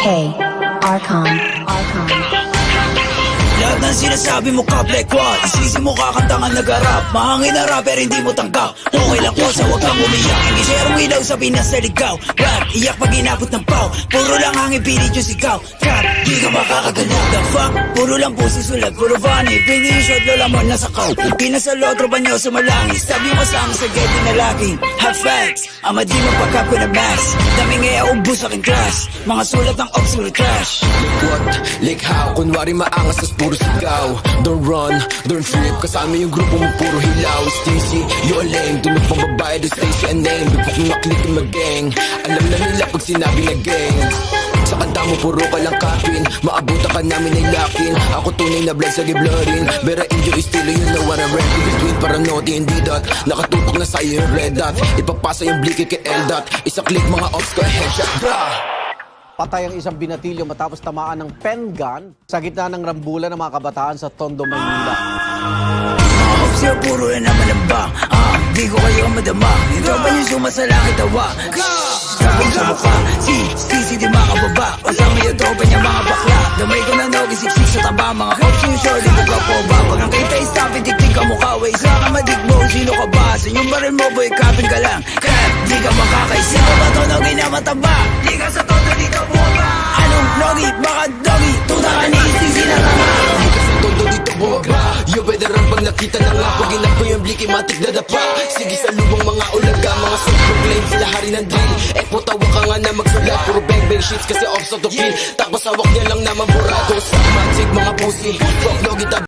K. Archon. Lahat ng sinasabi mo ka black one, isisi mo kakanta nga nag-rap. Mahangin na rapper hindi mo tanggap. Okay lang ko sa wag kang umiyak. Hindi share ilaw sa Pinas na ligaw. Rap, iyak pag inabot ng pau. Puro lang hangin pilit yung sigaw. Trap, di ka makakagalaw. The fuck, puro lang pusi sulat, puro funny. Pingi yung shot, lola mo nasa kaw. Pinasalo, tropa nyo sumalangin. Sabi mo kasama sa getty na laging have facts, ama di magpagkap ko na max. Daming ubus sa aking class. Mga sulat ng ops, puro trash. Like what? Like how? Kunwari maangas tas puro sigaw. Don't run, don't trip. Kasama yung grupo mo puro hilaw. Stacy, you a lame. Tunog pang babae, do Stacy a name. Bukok maklik yung mag-gang. Alam na nila pag sinabi na gang. Sa kanta mo puro ka lang kapin. Maabutan ka namin ay lakin. Ako tunay na blood sa giblorin. Bera enjoy estilo, you know what I'm rapping. Between paranoid hindi dot. Nakatutok na sa'yo yung red dot. Ipapasa yung blicky kay L-dot. Isa click mga ops ko headshot. Bra! Patay ang isang binatilyo matapos tamaan ng pen gun sa gitna ng rambulan ng mga kabataan sa Tondo, Maynila. Mga ops yun, puro na naman ang bang. Di ko kayo madama. Yung tropa nyo sumasalangit tawa. Sabing sa mukha, si di makababa. Kasama yung tropa niya mga bakla. Damay ko na nogi, siksik sa taba. Mga ops yung shorty, nagkapoba. Pag ang kita is tapin, tiktik ka mukha. Way sa kamadigbo, sino ka ba? Sa inyong baril mo, boy, kapin ka lang. Crap, di ka makakaisip. Ako ba to nogi na mataba? Di ka sa todo dito buka. Anong nogi? Baka dogi? Tuta ka ni isisi na tama. Di ka sa todo dito buwaba. Yo, veteran pag nakita na nga. Pag inap ko yung blicky, matik na dapa. Sige sa lubong mga ulaga. Mga self-proclaim, sila hari ng drill. Tawa ka nga na magsulat. Puro bang-bang shits kasi off sa to feel. Tapos hawak niya lang naman burado. Sa magic mga pussy. Fuck, logi